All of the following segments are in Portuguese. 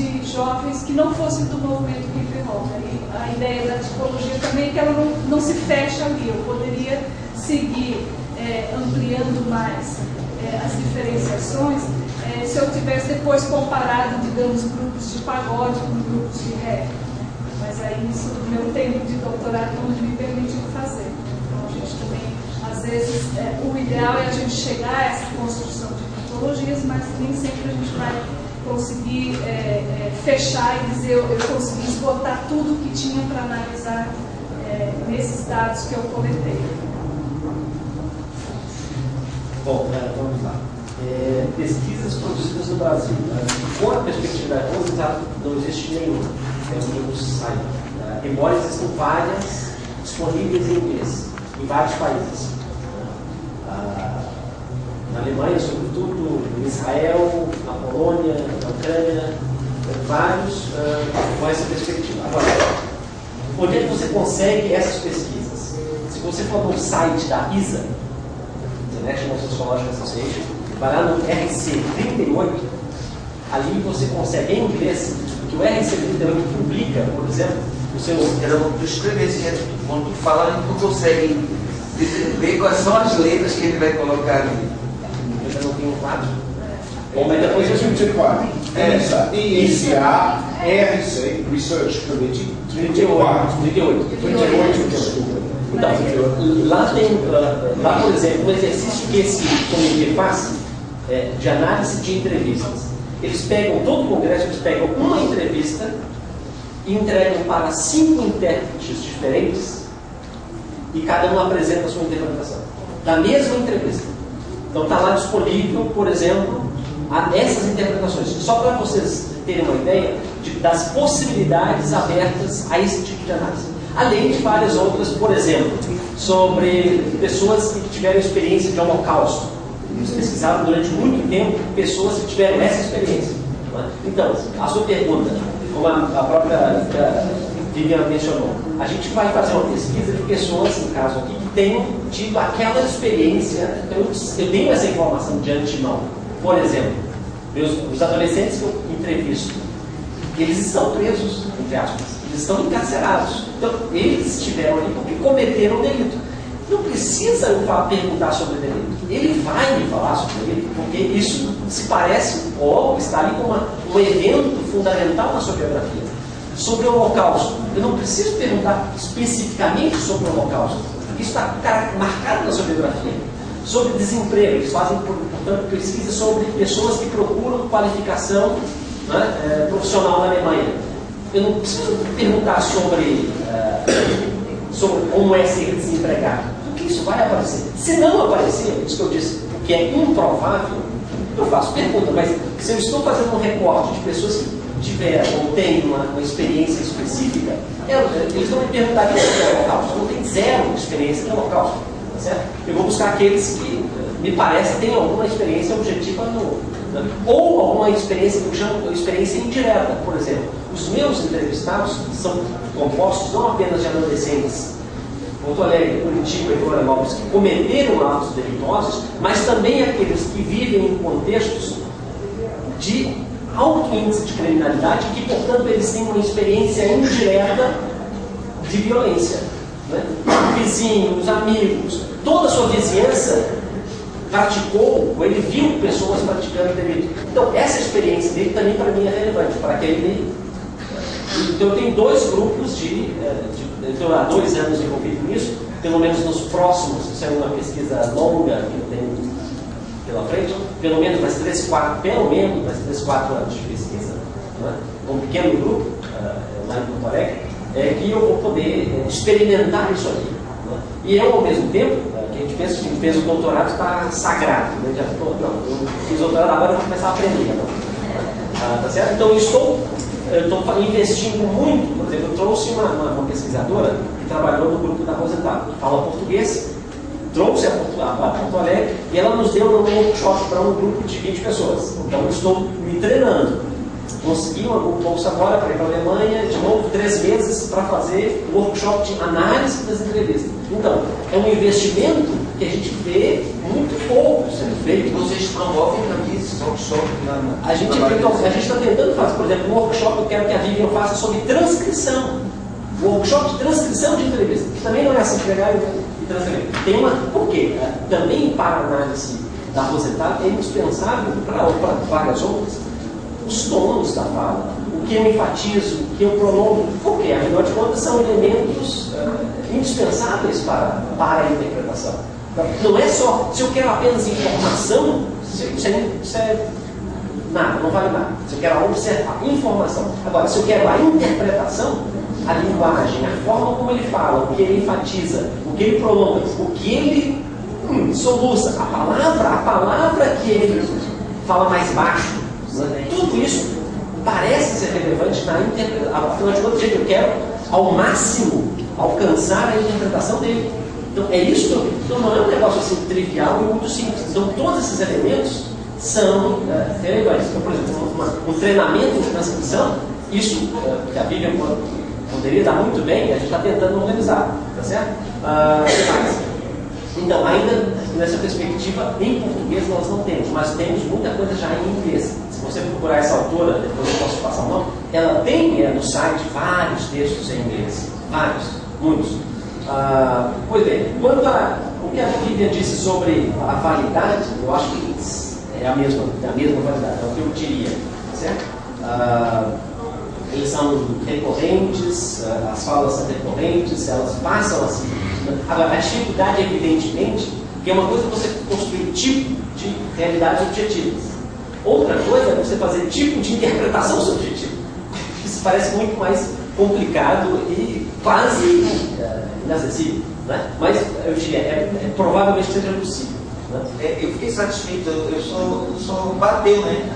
de jovens que não fossem do movimento hip hop. E a ideia da tipologia também é que ela não se fecha ali. Eu poderia seguir ampliando mais as diferenciações se eu tivesse depois comparado, digamos, grupos de pagode com grupos de rap. Mas aí isso no meu tempo de doutorado não me permitiu fazer. Então a gente também, às vezes, o ideal é a gente chegar a essa construção de tipologias, mas nem sempre a gente vai conseguir fechar e dizer eu consegui esgotar tudo que tinha para analisar nesses dados que eu coletei. Bom, vamos lá. Pesquisas produzidas no Brasil. Com a perspectiva da Rosa, não existe nenhuma. Nenhum site. Embora existam várias disponíveis em inglês, em vários países. Na Alemanha, sobretudo, em Israel, na Polônia, na Ucrânia, vários com essa perspectiva. Agora, onde é que você consegue essas pesquisas? Se você for no site da ISA, International Sociological Association, vai lá no RC38, ali você consegue em inglês, que o RC38 publica, por exemplo, os seus... Tu escreve assim, quando tu fala, tu consegue ver quais são as letras que ele vai colocar ali. Eu já não tenho um quadro. Bom, mas depois a gente tem quadro. ICA, RC, Research Committee, 38. Então, lá tem, por exemplo, um exercício que esse comitê faz de análise de entrevistas. Eles pegam, todo o congresso, eles pegam uma entrevista e entregam para 5 intérpretes diferentes e cada um apresenta a sua interpretação da mesma entrevista. Então está lá disponível, por exemplo, essas interpretações, só para vocês terem uma ideia das possibilidades abertas a esse tipo de análise. Além de várias outras, por exemplo, sobre pessoas que tiveram experiência de holocausto. Eles pesquisaram durante muito tempo pessoas que tiveram essa experiência. Então, a sua pergunta, como a própria Viviane mencionou, a gente vai fazer uma pesquisa de pessoas, no caso aqui, que tenham tido aquela experiência. Eu tenho essa informação de antemão. Por exemplo, os adolescentes que eu entrevisto, eles estão presos, entre aspas, eles estão encarcerados. Então, eles estiveram ali porque cometeram um delito. Não precisa eu perguntar sobre o delito. Ele vai me falar sobre o delito, porque isso se parece, ou está ali como um evento fundamental na sua biografia. Sobre o Holocausto, eu não preciso perguntar especificamente sobre o Holocausto, porque isso está marcado na sua biografia. Sobre desemprego, eles fazem, portanto, pesquisa sobre pessoas que procuram qualificação profissional na Alemanha. Eu não preciso perguntar sobre como é ser desempregado, porque isso vai aparecer. Se não aparecer, isso que eu disse, que é improvável, eu faço pergunta, mas se eu estou fazendo um recorte de pessoas que tiveram ou têm uma experiência específica, eles vão me perguntar sobre o Holocausto. Eu não tenho zero experiência no Holocausto, tá certo? Eu vou buscar aqueles que, me parece, têm alguma experiência objetiva ou alguma experiência que eu chamo de experiência indireta. Por exemplo, os meus entrevistados são compostos não apenas de adolescentes, Porto Alegre, Curitiba e Florianópolis, que cometeram atos delitosos, mas também aqueles que vivem em contextos de alto índice de criminalidade e que, portanto, eles têm uma experiência indireta de violência. Né? O vizinho, os amigos, toda a sua vizinhança praticou, ou ele viu pessoas praticando delito. Então, essa experiência dele também para mim é relevante, para que ele... Então, eu tenho 2 grupos estou há 2 anos envolvido nisso, pelo menos nos próximos, isso é uma pesquisa longa que eu tenho pela frente, pelo menos mais 3, 4 anos de pesquisa, né? Um pequeno grupo, lá em Porto Alegre, que eu vou poder experimentar isso aqui. Né? E eu, ao mesmo tempo, que a gente pensa que fez o doutorado está sagrado. Né? Eu fiz o doutorado, agora eu vou começar a aprender. Tá certo? Então, eu estou investindo muito. Por exemplo, eu trouxe uma pesquisadora que trabalhou no grupo da Rosenthal, que fala português, trouxe a Porto Alegre e ela nos deu um workshop para um grupo de 20 pessoas. Então, eu estou me treinando. Consegui uma bolsa agora para ir para a Alemanha, de novo 3 meses para fazer o workshop de análise das entrevistas. Então, é um investimento que a gente vê muito pouco sendo feito. Vocês promovem também esses workshops A gente está tentando fazer, por exemplo, um workshop que eu quero que a Vivian faça sobre transcrição. Um workshop de transcrição de entrevista, que também não é assim, pegar e transcrever. Tem uma. Por quê? Também para a análise da Rosetta é indispensável para várias outras os tons da fala, o que eu enfatizo, o que eu prolongo. Por quê? Afinal de contas, são elementos indispensáveis para a interpretação. Não é só, se eu quero apenas informação, isso é nada, não vale nada. Se eu quero observar informação. Agora, se eu quero a interpretação, a linguagem, a forma como ele fala, o que ele enfatiza, o que ele prolonga, o que ele soluça, a palavra que ele fala mais baixo, né? Tudo isso parece ser relevante na interpretação. Afinal de contas, eu quero ao máximo alcançar a interpretação dele. Então, é isso. Então, não é um negócio assim trivial e muito simples. Então, todos esses elementos são relevantes. Então, por exemplo, um treinamento de transcrição, isso que a Bíblia poderia dar muito bem, a gente está tentando organizar, tá certo? Então, ainda nessa perspectiva, em português nós não temos, mas temos muita coisa já em inglês. Se você procurar essa autora, depois eu posso passar o nome, ela tem no site vários textos em inglês. Vários, muitos. Pois bem, quanto o que a Bíblia disse sobre a validade, eu acho que é a mesma validade, é o que eu diria, certo? Eles são recorrentes, as falas são recorrentes, elas passam assim. Agora, a dificuldade, evidentemente, que é uma coisa você construir tipo de realidades objetivas. Outra coisa é você fazer tipo de interpretação subjetiva. Isso parece muito mais complicado e quase inacessível, né? Mas eu diria, provavelmente seja possível. Né? Eu fiquei satisfeito, eu só bateu, né?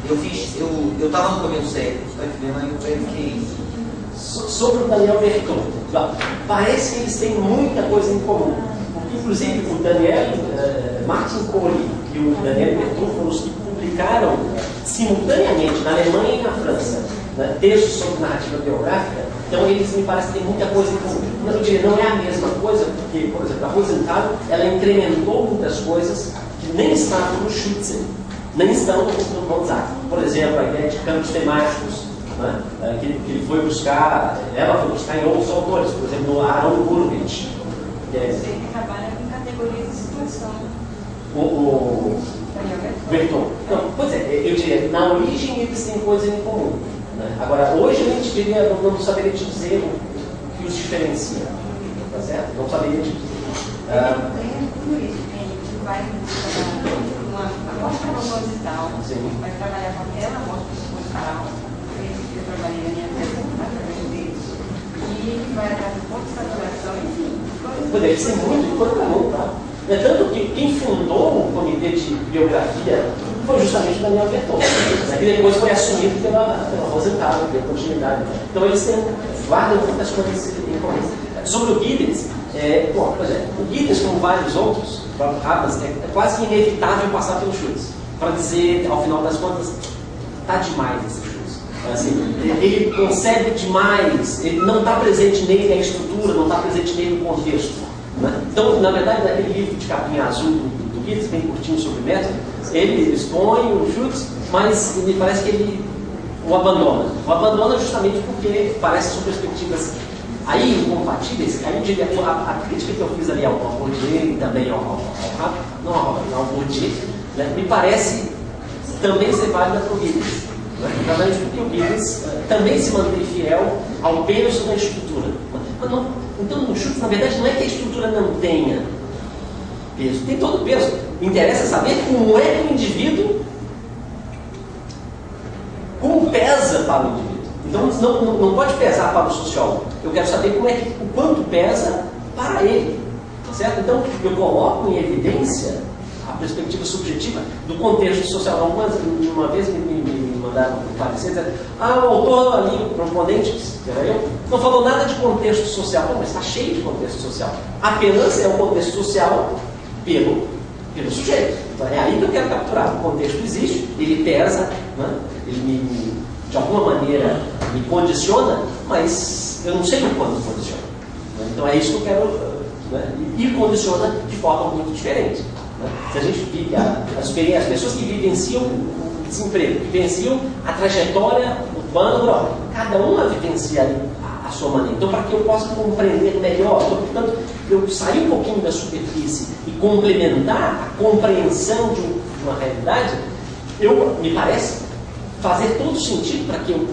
Eu estava no caminho certo, está entendendo? Aí eu fiquei. Sobre o Daniel Berton, parece que eles têm muita coisa em comum. Porque, inclusive, o Daniel Martin Kohli e o Daniel Berton foram os que publicaram simultaneamente na Alemanha e na França, né, textos sobre narrativa biográfica. Então, eles me parecem que têm muita coisa em comum. Mas eu diria, não é a mesma coisa, porque, por exemplo, a Rosenthal, ela incrementou muitas coisas que nem estavam no Schütze, nem estão no Gonzaga. Por exemplo, a ideia de campos temáticos, né, que ele foi buscar, ela foi buscar em outros autores, por exemplo, no Aaron Gurvitch. Ele trabalha com categorias de situação. O Berton. Então, pois é, eu diria, na origem eles têm coisa em comum. Né? Agora, hoje a gente diria, não saberia te dizer o que os diferencia. Tá certo? Não saberia te dizer. Tudo isso, a gente vai trabalhar uma amostra proposital, vai trabalhar com aquela amostra proposital, eu trabalhei na minha tese através disso, e vai atrás do ponto de saturação, enfim. Poderia ser muito coisa comum, tá? É tanto que quem fundou o comitê de biografia foi justamente o Daniel Berton, né, que depois foi assumido pela Rosenthal, pela continuidade. Então eles guardam muitas coisas em comum. Sobre o Giddens, o Giddens, como vários outros, o próprio Habermas, é quase inevitável passar pelo Schütze, para dizer, ao final das contas, está demais esse Schütze. Assim, ele consegue demais, ele não está presente nele a estrutura, não está presente nele o contexto. Né? Então, na verdade, naquele livro de capinha azul do Giddens, bem curtinho sobre método, ele expõe o Schütze, mas me parece que ele o abandona. O abandona justamente porque parece são perspectivas aí incompatíveis. Aí eu diria, a crítica que eu fiz ali ao Bourdieu e também ao Bourdieu, né, me parece também ser válida para o Giddens. Exatamente porque o Giddens também se mantém fiel ao peso da estrutura. Mas não, então, no Schütze, na verdade, não é que a estrutura não tenha peso, tem todo o peso. Interessa saber como é que o indivíduo, como pesa para o indivíduo. Então, não pode pesar para o sociólogo. Eu quero saber o quanto pesa para ele. Certo? Então, eu coloco em evidência a perspectiva subjetiva do contexto social. Uma vez me mandaram parecer, dizendo, o autor ali, o correspondente, que era eu, não falou nada de contexto social. Não, mas está cheio de contexto social. Apenas é o contexto social pelo sujeito. Então, é aí que eu quero capturar. O contexto existe, ele pesa, né? Ele de alguma maneira me condiciona, mas eu não sei o quanto condiciona. Então é isso que eu quero né? E condiciona de forma muito diferente. Né? Se a gente vive as pessoas que vivenciam o desemprego, que vivenciam a trajetória urbana rural, cada uma vivencia a sua maneira. Então, para que eu possa compreender melhor, portanto, eu sair um pouquinho da superfície e complementar a compreensão de uma realidade, me parece fazer todo sentido para que eu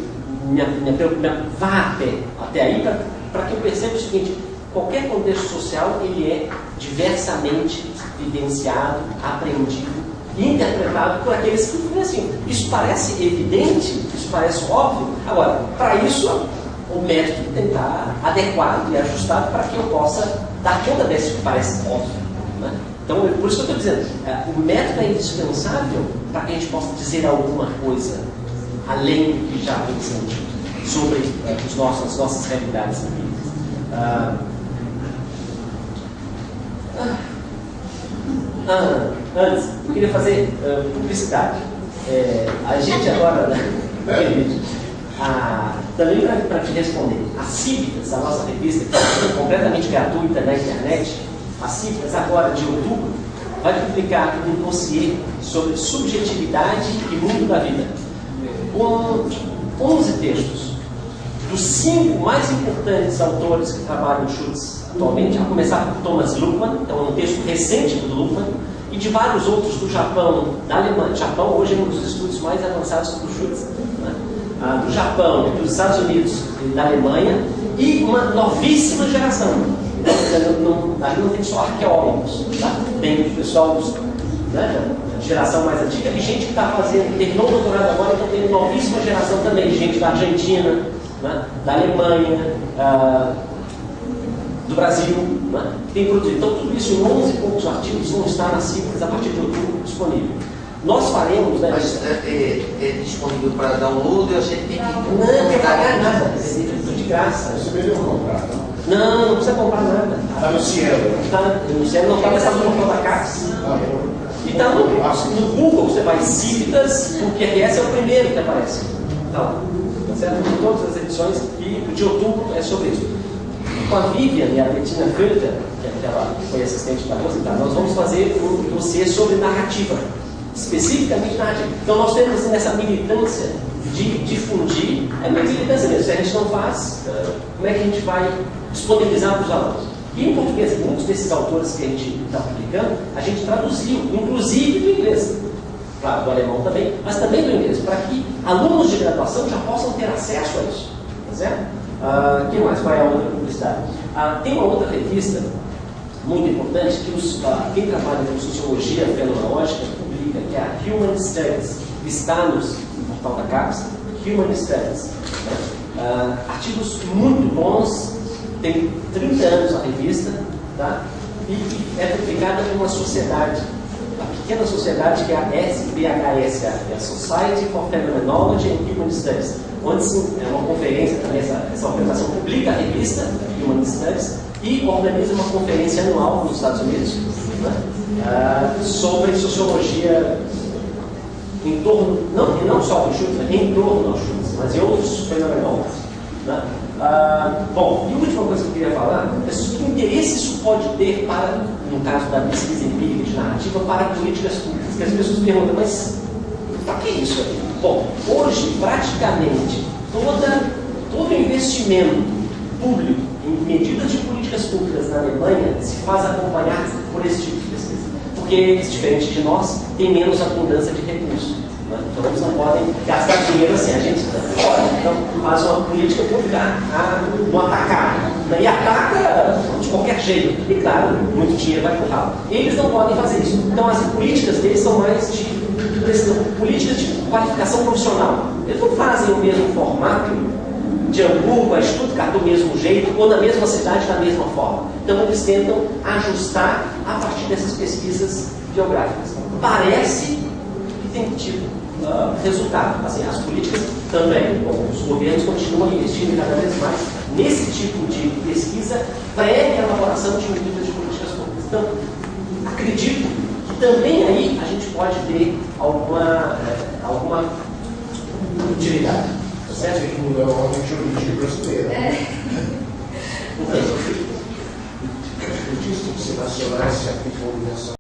vá até aí, para que eu perceba o seguinte: qualquer contexto social ele é diversamente vivenciado, aprendido, interpretado por aqueles que vivenciam. Isso parece evidente, isso parece óbvio. Agora, para isso, o método tentar adequado e ajustado para que eu possa dar conta desse que parece óbvio. Né? Então, por isso que eu estou dizendo, o método é indispensável para que a gente possa dizer alguma coisa além do que já vem sendo dito sobre as nossas realidades empíricas. Antes, eu queria fazer publicidade. A gente agora, também para te responder, a Cívicas, a nossa revista, que é completamente gratuita na internet, a Cívicas, agora de outubro, vai publicar um dossiê sobre subjetividade e mundo da vida, com 11 textos, dos 5 mais importantes autores que trabalham em Schutz atualmente, a começar por Thomas Luckmann, então é um texto recente do Luckmann, e de vários outros do Japão, da Alemanha. O Japão hoje é um dos estudos mais avançados do Schutz, né? Do Japão, dos Estados Unidos e da Alemanha, e uma novíssima geração. Ali não tem só arqueólogos, tá? Tem o pessoal da geração mais antiga e gente que está fazendo, terminou o doutorado agora, então tem uma novíssima geração também, gente da Argentina, né? Da Alemanha, do Brasil, né? Que tem produzido. Então tudo isso, 11 e poucos artigos vão estar nas Cívicas a partir de outubro disponível. Nós faremos, né? Mas é disponível para download, eu achei que tem que... Não tem que pagar nada, é tudo de graça. Você mesmo comprar, não? Não precisa comprar nada. Está no Cielo. Está no Cielo, não está nessa portal da CAPES. E está no Google, você vai Cívicas, porque esse é o primeiro que aparece. Tá certo? Em todas as edições, e o de outubro é sobre isso. Com a Vivian e a Bettina Filter, que ela foi assistente da Rosa, nós vamos fazer um dossiê sobre narrativa, especificamente narrativa. Então nós temos assim, essa militância de difundir, é uma militância mesmo. Se a gente não faz, como é que a gente vai disponibilizar para os alunos? E em português, muitos desses autores que a gente está publicando, a gente traduziu, inclusive do inglês. Claro, do alemão também, mas também do inglês, para que alunos de graduação já possam ter acesso a isso. Tá certo? Que mais? Qual é a outra publicidade? Tem uma outra revista muito importante que quem trabalha com sociologia fenomenológica publica, que é a Human Studies, que está no portal da CAPES, Human Studies. Né? Artigos muito bons, tem 30 anos a revista, tá? E é publicada por uma sociedade, uma pequena sociedade que é a SBHSA, que é a Society for Phenomenology and Human Studies, onde é uma conferência também, essa organização publica a revista Human Studies e organiza uma conferência anual nos Estados Unidos, né, sobre sociologia em torno, não só do Schutz, em torno do Schutz, mas em outros fenomenólogos. Né? Bom, e a última coisa que eu queria falar é sobre que interesse isso pode ter para, no caso da pesquisa empírica de narrativa, para políticas públicas, que as pessoas perguntam, mas para que isso aí? Bom, hoje, praticamente, todo investimento público em medidas de políticas públicas na Alemanha se faz acompanhar por esse tipo de pesquisa. Porque eles, diferente de nós, têm menos abundância de recursos. Né? Então, eles não podem gastar dinheiro assim. A gente pode. Então, faz uma política pública no atacar. Né? E ataca de qualquer jeito. E, claro, muito dinheiro vai por ralo. Eles não podem fazer isso. Então, as políticas deles são mais de políticas de qualificação profissional. Eles não fazem o mesmo formato de Hamburgo a Stuttgart do mesmo jeito ou na mesma cidade da mesma forma. Então eles tentam ajustar a partir dessas pesquisas geográficas. Parece que tem tido resultado. Assim, as políticas também, os governos continuam investindo cada vez mais nesse tipo de pesquisa pré-elaboração de medidas de políticas públicas. Então, acredito também aí a gente pode ter alguma utilidade. Certo? Que muda a ordem jurídica brasileira. Logistics nacionais se aplicam nessa